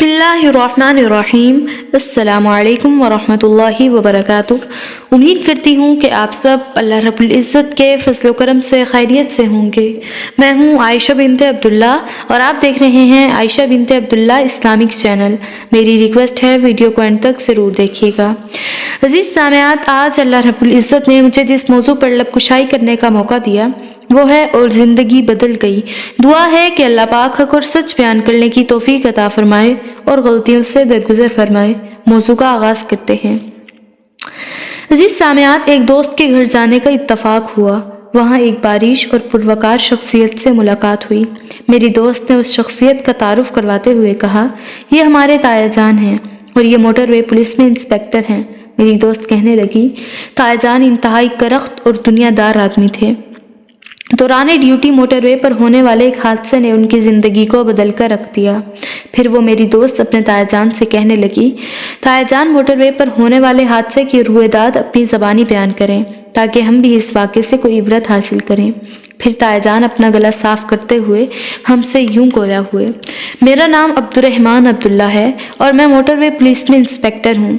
बिस्मिल्लाहिर्रहमानिर्रहीम। अस्सलामु अलैकुम वरहमतुल्लाहि वबरकातुह। उम्मीद करती हूँ कि आप सब अल्लाह रब्बुल इज़्ज़त के फज़ल करम से खैरियत से होंगे। मैं हूँ आयशा बिनते अब्दुल्ला और आप देख रहे हैं आयशा बिनते अब्दुल्ला इस्लामिक चैनल। मेरी रिक्वेस्ट है वीडियो को अंत तक ज़रूर देखिएगा। अज़ीज़ सामिआत, आज अल्लाह रब्बुल इज़्ज़त ने मुझे जिस मौजू पर लबकुशाई करने का मौका दिया वो है और ज़िंदगी बदल गई। दुआ है कि अल्लाह पाक हक और सच बयान करने की तौफीक अता फरमाए और गलतियों से दरगुजर फरमाए। मौजू का आगाज़ करते हैं। अजीज सामिआत, एक दोस्त के घर जाने का इत्तफाक हुआ। वहाँ एक बारिश और पुरवकार शख्सियत से मुलाकात हुई। मेरी दोस्त ने उस शख्सियत का तारुफ करवाते हुए कहा, ये हमारे ताया जान हैं और ये मोटरवे पुलिस में इंस्पेक्टर हैं। मेरी दोस्त कहने लगी, ताया जान इंतहाई करख्त और दुनियादार आदमी थे। दौरान ड्यूटी मोटरवे पर होने वाले एक हादसे ने उनकी ज़िंदगी को बदल कर रख दिया। फिर वो मेरी दोस्त अपने ताया जान से कहने लगी, ताया जान मोटरवे पर होने वाले हादसे की रुएदाद अपनी ज़बानी बयान करें ताकि हम भी इस वाक़े से कोई इबरत हासिल करें। फिर ताया जान अपना गला साफ करते हुए हमसे यूं गोया हुए, मेरा नाम अब्दुर्रहमान अब्दुल्ला है और मैं मोटरवे पुलिस में इंस्पेक्टर हूँ।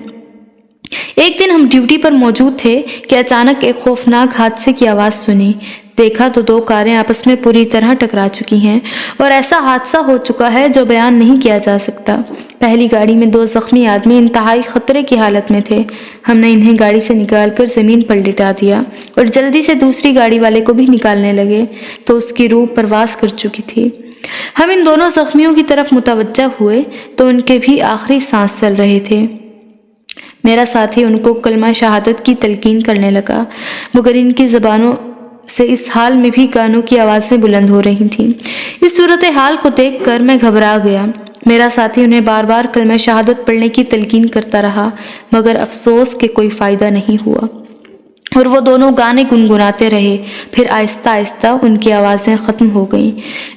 एक दिन हम ड्यूटी पर मौजूद थे कि अचानक एक खौफनाक हादसे की आवाज़ सुनी। देखा तो दो कारें आपस में पूरी तरह टकरा चुकी हैं और ऐसा हादसा हो चुका है जो बयान नहीं किया जा सकता। पहली गाड़ी में दो जख्मी आदमी इंतहाई खतरे की हालत में थे। हमने इन्हें गाड़ी से निकालकर ज़मीन पर लिटा दिया और जल्दी से दूसरी गाड़ी वाले को भी निकालने लगे तो उसकी रूह परवास कर चुकी थी। हम इन दोनों जख्मियों की तरफ मुतवज्जा हुए तो उनके भी आखिरी सांस चल रहे थे। मेरा साथी उनको कलमा शहादत की तलकीन करने लगा, मगर इनकी ज़बानों से इस हाल में भी कानों की आवाज़ें बुलंद हो रही थीं। इस सूरत हाल को देखकर मैं घबरा गया। मेरा साथी उन्हें बार बार कलमा शहादत पढ़ने की तलकीन करता रहा, मगर अफसोस के कोई फ़ायदा नहीं हुआ और वो दोनों गाने गुनगुनाते रहे। फिर आहिस्ता आहिस्ता उनकी आवाज़ें ख़त्म हो गईं।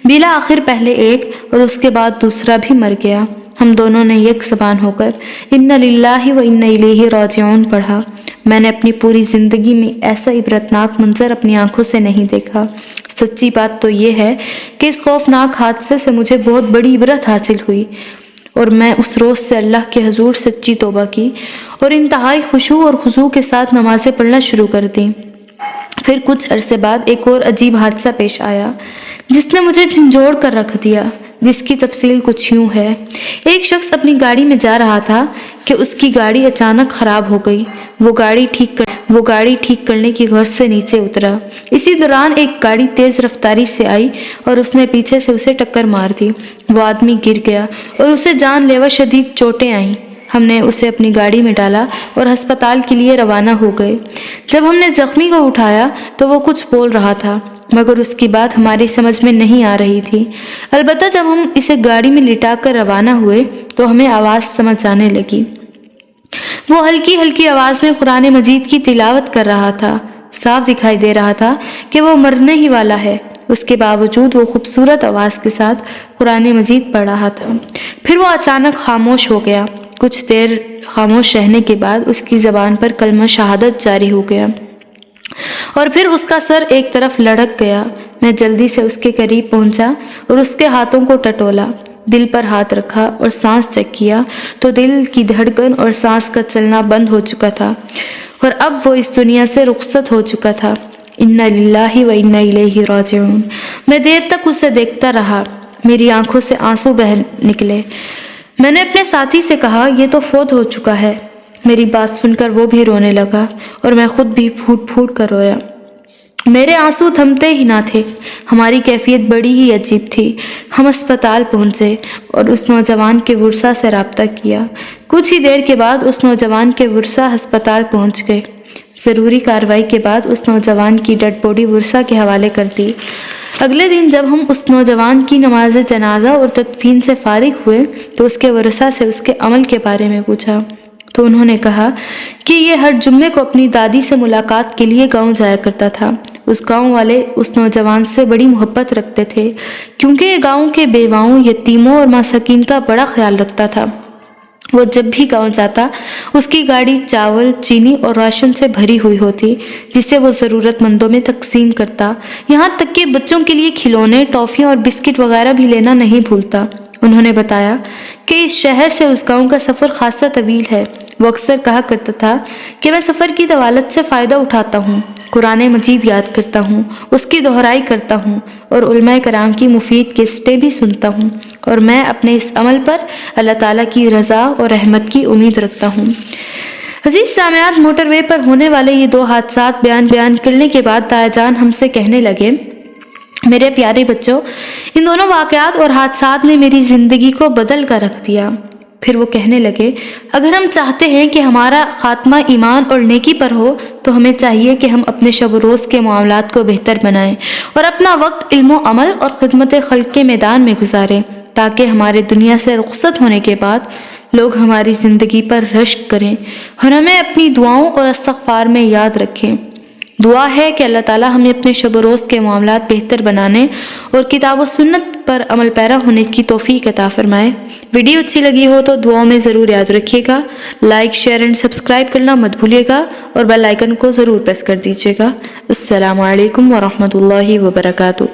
बिला आखिर पहले एक और उसके बाद दूसरा भी मर गया। हम दोनों ने एक ज़बान होकर इन्ना लिल्लाहि व इन्ना इलैहि राजिऊन पढ़ा। मैंने अपनी पूरी ज़िंदगी में ऐसा इबरतनाक मंजर अपनी आंखों से नहीं देखा। सच्ची बात तो ये है कि इस खौफनाक हादसे से मुझे बहुत बड़ी इबरत हासिल हुई और मैं उस रोज़ से अल्लाह के हजूर सच्ची तौबा की और इंतहाई खुशू और खुशू के साथ नमाज़ें पढ़ना शुरू कर दी। फिर कुछ अरसे बाद एक और अजीब हादसा पेश आया जिसने मुझे झंझोड़ कर रख दिया, जिसकी तफसील कुछ यूँ है। एक शख्स अपनी गाड़ी में जा रहा था कि उसकी गाड़ी अचानक ख़राब हो गई। वो गाड़ी ठीक करने की गर्ज से नीचे उतरा। इसी दौरान एक गाड़ी तेज़ रफ्तारी से आई और उसने पीछे से उसे टक्कर मार दी। वो आदमी गिर गया और उसे जानलेवा शदीद चोटें आईं। हमने उसे अपनी गाड़ी में डाला और अस्पताल के लिए रवाना हो गए। जब हमने जख्मी को उठाया तो वो कुछ बोल रहा था, मगर उसकी बात हमारी समझ में नहीं आ रही थी। अलबत्ता जब हम इसे गाड़ी में लिटा कर रवाना हुए तो हमें आवाज़ समझ आने लगी। वो हल्की हल्की आवाज़ में कुरान मजीद की तिलावत कर रहा था। साफ दिखाई दे रहा था कि वो मरने ही वाला है। उसके बावजूद वो खूबसूरत आवाज़ के साथ कुरान मजीद पढ़ रहा था। फिर वो अचानक खामोश हो गया। कुछ देर खामोश रहने के बाद उसकी ज़बान पर कलमा शहादत जारी हो गया और फिर उसका सर एक तरफ लढ़क गया। मैं जल्दी से उसके करीब पहुंचा और उसके हाथों को टटोला, दिल पर हाथ रखा और सांस चेक किया तो दिल की धड़कन और सांस का चलना बंद हो चुका था और अब वो इस दुनिया से रुखसत हो चुका था। इन्ना लिल्लाहि व इन्ना इलैहि राजिऊन। मैं देर तक उसे देखता रहा। मेरी आंखों से आंसू बह निकले। मैंने अपने साथी से कहा, ये तो फौत हो चुका है। मेरी बात सुनकर वो भी रोने लगा और मैं खुद भी फूट फूट कर रोया। मेरे आंसू थमते ही ना थे। हमारी कैफियत बड़ी ही अजीब थी। हम अस्पताल पहुंचे और उस नौजवान के वर्सा से रब्ता किया। कुछ ही देर के बाद उस नौजवान के वर्सा अस्पताल पहुंच गए। ज़रूरी कार्रवाई के बाद उस नौजवान की डेड बॉडी वर्सा के हवाले कर दी। अगले दिन जब हम उस नौजवान की नमाज जनाजा और तदफीन से फारिग हुए तो उसके वर्सा से उसके अमल के बारे में पूछा तो उन्होंने कहा कि ये हर जुम्मे को अपनी दादी से मुलाकात के लिए गांव जाया करता था। उस गांव वाले उस नौजवान से बड़ी मोहब्बत रखते थे क्योंकि ये गांव के बेवाओं, यतीमों और मासाकीन का बड़ा ख्याल रखता था। वो जब भी गांव जाता उसकी गाड़ी चावल, चीनी और राशन से भरी हुई होती जिसे वो ज़रूरतमंदों में तकसीम करता। यहाँ तक कि बच्चों के लिए खिलौने, टॉफ़ियाँ और बिस्किट वगैरह भी लेना नहीं भूलता। उन्होंने बताया کہ اس شہر سے اس گاؤں کا سفر خاصا طویل ہے۔ وہ اکثر کہا کرتا تھا کہ میں سفر کی طوالت سے فائدہ اٹھاتا ہوں، قرآن مجید یاد کرتا ہوں، اس کی دہرائی کرتا ہوں اور علماء کرام کی مفید کیسٹیں بھی سنتا ہوں، اور میں اپنے اس عمل پر اللہ تعالیٰ کی رضا اور رحمت کی امید رکھتا ہوں۔ عزیز سامعات، موٹر وے پر ہونے والے یہ دو حادثات بیان کرنے کے بعد دادا جان ہم سے کہنے لگے، میرے پیارے بچوں، ان دونوں واقعات اور حادثات نے میری زندگی کو بدل کر رکھ دیا۔ پھر وہ کہنے لگے، اگر ہم چاہتے ہیں کہ ہمارا خاتمہ ایمان اور نیکی پر ہو تو ہمیں چاہیے کہ ہم اپنے شب و روز کے معاملات کو بہتر بنائیں اور اپنا وقت علم و عمل اور خدمت خلق کے میدان میں گزاریں، تاکہ ہمارے دنیا سے رخصت ہونے کے بعد لوگ ہماری زندگی پر رشک کریں اور ہمیں اپنی دعاؤں اور استغفار میں یاد رکھیں۔ دعا ہے کہ اللہ تعالیٰ ہمیں اپنے شب و روز کے معاملات بہتر بنانے اور کتاب و سنت پر عمل پیرا ہونے کی توفیق عطا فرمائے۔ ویڈیو اچھی لگی ہو تو دعاؤں میں ضرور یاد رکھیے گا، لائک، شیئر اینڈ سبسکرائب کرنا مت بھولیے گا اور بیل آئیکن کو ضرور پریس کر دیجیے گا۔ السلام علیکم ورحمۃ اللہ وبرکاتہ۔